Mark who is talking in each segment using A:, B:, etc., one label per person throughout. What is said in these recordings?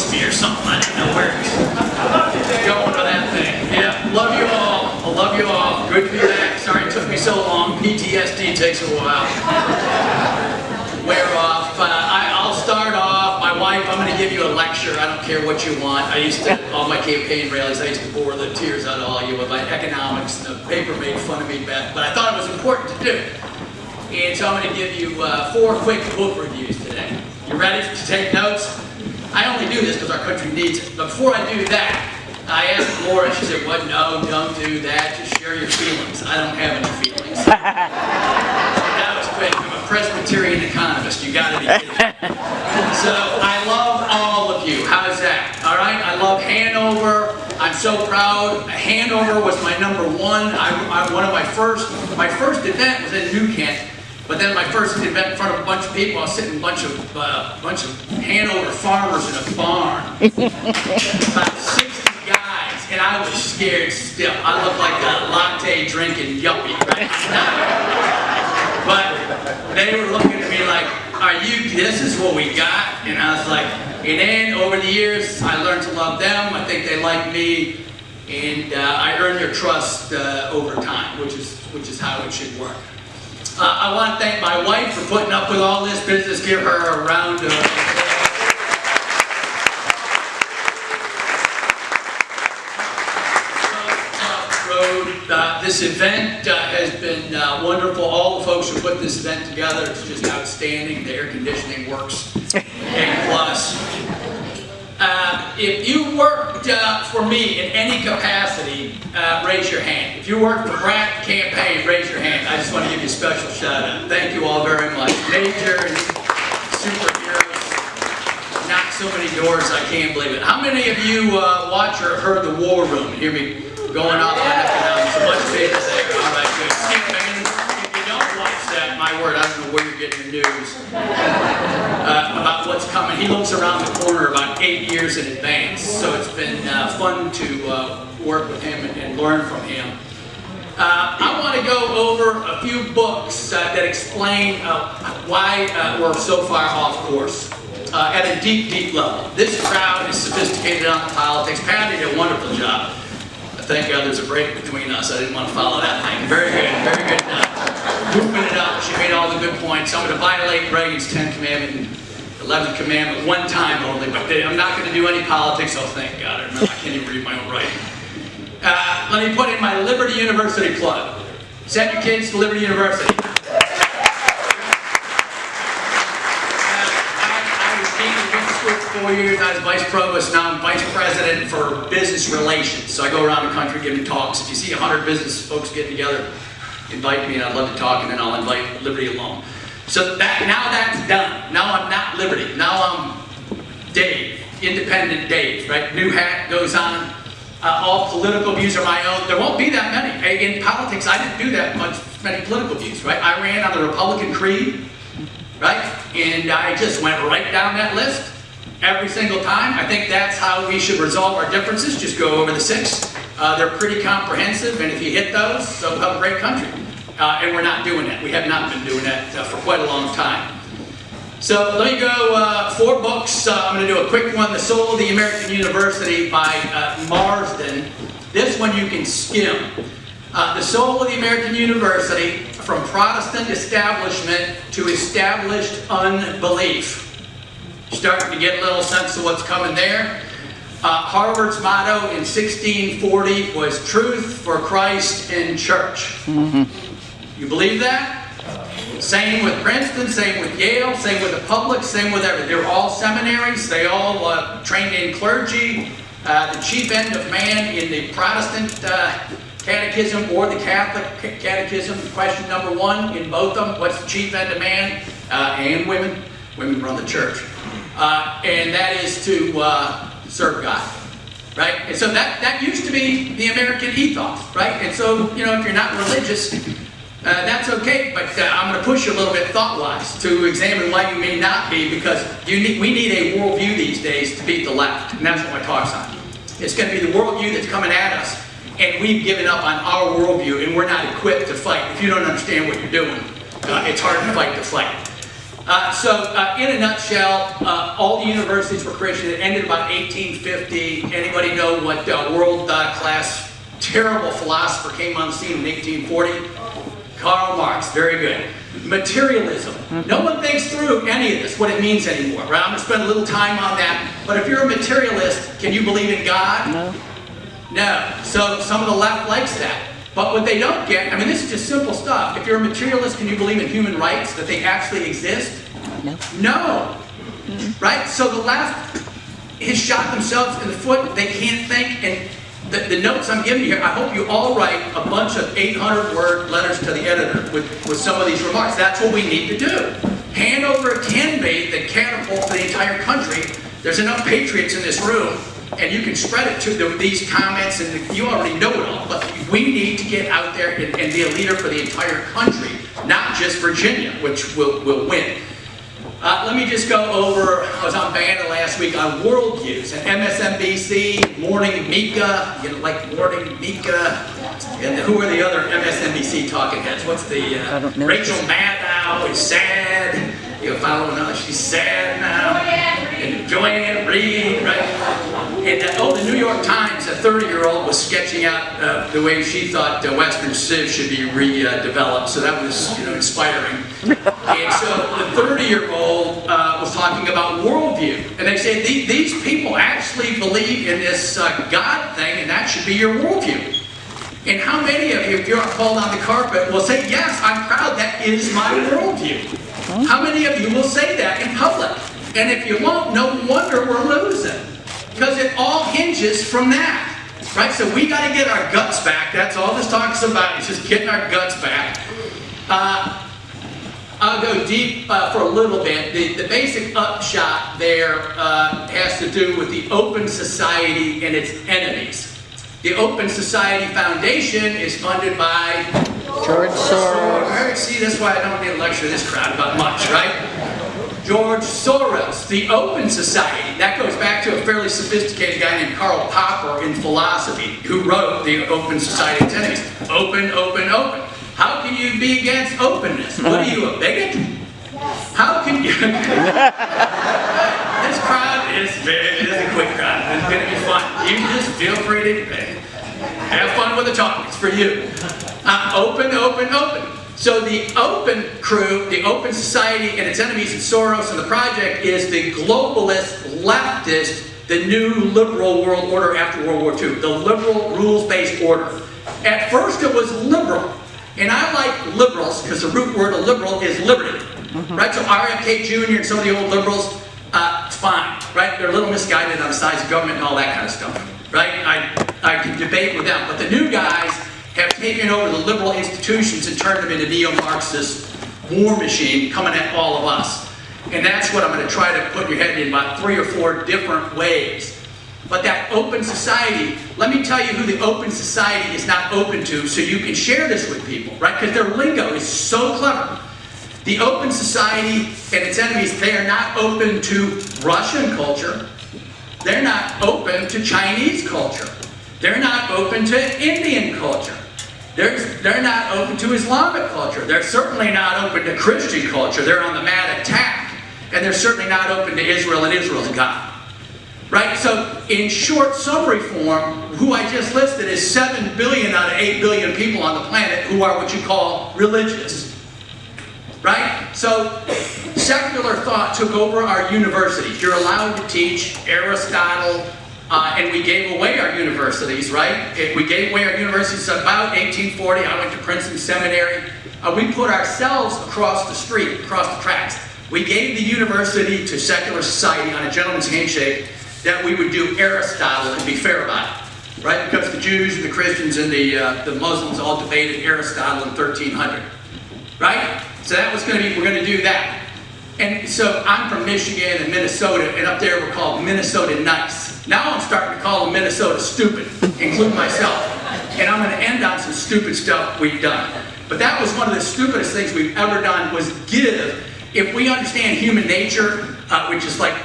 A: voice me or something. I didn't know where it's going with that thing. Yeah, love you all. I love you all. Good to be back. Sorry it took me so long. PTSD takes a while. Wear off. I'll start off. My wife, I'm going to give you a lecture. I don't care what you want. I used to, all my campaign rallies, I used to bore the tears out of all you with my economics. The paper made fun of me back, but I thought it was important to do. And so I'm going to give you 4 quick book reviews today. You ready to take notes? I only do this because our country needs it. But before I do that, I asked Laura, she said, "What? No, don't do that. Just share your feelings." I don't have any feelings. That was quick. I'm a Presbyterian economist. You got to be kidding. So I love all of you. How's that? All right. I love Hanover. I'm so proud. Hanover was my #1. One of my first event was in New Kent. But then my first event in front of a bunch of people, I was sitting a bunch of Hanover farmers in a barn. About 60 guys, and I was scared stiff. I looked like a latte drinking yuppie right now. But they were looking at me like, this is what we got? And I was like, and then over the years, I learned to love them. I think they like me. And I earned their trust over time, which is how it should work. I want to thank my wife for putting up with all this business. Give her a round of applause. This event has been wonderful. All the folks who put this event together, it's just outstanding. The air conditioning works A+. If you worked for me in any capacity, raise your hand. If you worked for Brat campaign, raise your hand. I just want to give you a special shout out. Thank you all very much. Majors, superheroes, knocked so many doors, I can't believe it. How many of you watch or heard the War Room? Hear me going off on economics? So much faith there. All right, good. If you don't watch that, my word, I don't know where you're getting the news about what's coming. He looks around the corner about 8 years in advance, so it's been fun to work with him and learn from him. I want to go over a few books that explain why we're so far off course at a deep, deep level. This crowd is sophisticated on politics. Patty did a wonderful job. Thank God there's a break between us. I didn't want to follow that thing. Very good, very good. Moving it up. She made all the good points. I'm going to violate Reagan's 10th commandment and 11th commandment one time only, but I'm not going to do any politics, so thank God. I can't even read my own writing. Let me put in my Liberty University plug. Send your kids to Liberty University. I was dean of business school for 4 years. I was vice provost. Now I'm vice president for business relations. So I go around the country giving talks. If you see 100 business folks getting together, invite me and I'd love to talk, and then I'll invite Liberty along. So now that's done. Now I'm not Liberty. Now I'm Dave, independent Dave, right? New hat goes on. All political views are my own. There won't be that many. In politics, I didn't do that many political views, right? I ran on the Republican creed, right? And I just went right down that list every single time. I think that's how we should resolve our differences. Just go over the 6. They're pretty comprehensive, and if you hit those, so we'll have a great country. And we're not doing that. We have not been doing that for quite a long time. So let me go 4 books. I'm going to do a quick one. The Soul of the American University by Marsden. This one you can skim. The Soul of the American University, from Protestant establishment to established unbelief. Starting to get a little sense of what's coming there. Harvard's motto in 1640 was truth for Christ and church. You believe that? Same with Princeton, same with Yale, same with the public, same with everything. They're all seminaries. They all trained in clergy. The chief end of man in the Protestant catechism or the Catholic catechism, question number 1 in both of them. What's the chief end of man? And women. Women run the church. And that is to serve God. Right? And so that used to be the American ethos. Right? And so, you know, if you're not religious, that's okay, but I'm going to push you a little bit thought-wise to examine why you may not be, because we need a worldview these days to beat the left, and that's what my talk's on. It's going to be the worldview that's coming at us, and we've given up on our worldview, and we're not equipped to fight. If you don't understand what you're doing, it's hard to fight the fight. In a nutshell, all the universities were Christian. It ended about 1850. Anybody know what world-class, terrible philosopher came on the scene in 1840? Karl Marx. Very good. Materialism. No one thinks through any of this, what it means anymore. Right? I'm going to spend a little time on that. But if you're a materialist, can you believe in God?
B: No.
A: No. So some of the left likes that. But what they don't get, I mean, this is just simple stuff. If you're a materialist, can you believe in human rights, that they actually exist?
B: No.
A: No. Right? So the left has shot themselves in the foot. They can't think. And the notes I'm giving you here, I hope you all write a bunch of 800-word letters to the editor with some of these remarks. That's what we need to do. Hanover can be the catapult for the entire country. There's enough patriots in this room, and you can spread it to these comments, and you already know it all. But we need to get out there and be a leader for the entire country, not just Virginia, which will win. Let me just go over, I was on Banner last week on worldviews, and MSNBC, Morning Mika, you know, like Morning Mika, and who are the other MSNBC talking heads? What's the, Rachel Maddow is sad, you follow her, she's sad now, and Joanne Reed, right? And the New York Times, a 30-year-old was sketching out the way she thought Western Civ should be redeveloped, so that was, inspiring. And so the 30-year-old was talking about worldview, and they said these people actually believe in this God thing, and that should be your worldview. And how many of you, if you're called on the carpet, will say, yes, I'm proud, that is my worldview? How many of you will say that in public? And if you won't, no wonder we're losing. Because it all hinges from that, right? So we got to get our guts back. That's all this talks about. It's just getting our guts back. I'll go deep for a little bit. The basic upshot there has to do with the Open Society and its enemies. The Open Society Foundation is funded by
B: George Soros.
A: See, that's why I don't need to lecture this crowd about much, right? George Soros, the Open Society. That goes back to a fairly sophisticated guy named Karl Popper in philosophy, who wrote the Open Society of Enemies. Open, open, open. How can you be against openness? What are you, a bigot? How can you? This crowd is a quick crowd. It's going to be fun. You just feel free to have fun with the talk. It's for you. Open, open, open. So the Open crew, the Open Society and its enemies, and Soros and the project, is the globalist, leftist, the new liberal world order after World War II. The liberal rules-based order. At first it was liberal. And I like liberals because the root word of liberal is liberty. Right? So RFK Jr. and some of the old liberals, it's fine. Right? They're a little misguided on the size of government and all that kind of stuff. Right? I can debate with them. But the new guys have taken over the liberal institutions and turned them into neo-Marxist war machine coming at all of us. And that's what I'm going to try to put your head in about 3 or 4 different ways. But that Open Society, let me tell you who the Open Society is not open to so you can share this with people, right? Because their lingo is so clever. The Open Society and its enemies, they are not open to Russian culture. They're not open to Chinese culture. They're not open to Indian culture. They're not open to Islamic culture. They're certainly not open to Christian culture. They're on the mad attack. And they're certainly not open to Israel and Israel's God. Right? So, in short summary form, who I just listed is 7 billion out of 8 billion people on the planet who are what you call religious. Right? So, secular thought took over our universities. You're allowed to teach Aristotle, and we gave away our universities, right? We gave away our universities about 1840. I went to Princeton Seminary. We put ourselves across the street, across the tracks. We gave the university to secular society on a gentleman's handshake that we would do Aristotle and be fair about it, right? Because the Jews and the Christians and the Muslims all debated Aristotle in 1300, right? So that was going to be, we're going to do that. And so I'm from Michigan and Minnesota, and up there we're called Minnesota nice. Now I'm starting to call them Minnesota stupid, including myself. And I'm going to end on some stupid stuff we've done. But that was one of the stupidest things we've ever done, was give. If we understand human nature, which is like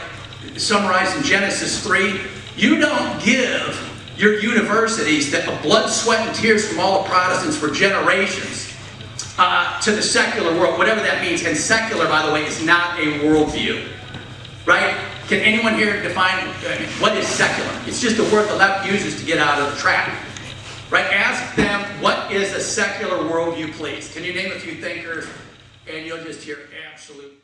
A: summarized in Genesis 3, you don't give your universities the blood, sweat, and tears from all the Protestants for generations to the secular world, whatever that means. And secular, by the way, is not a worldview, right? Can anyone here define what is secular? It's just a word the left uses to get out of the trap, right? Ask them, what is a secular worldview, please? Can you name a few thinkers? And you'll just hear absolute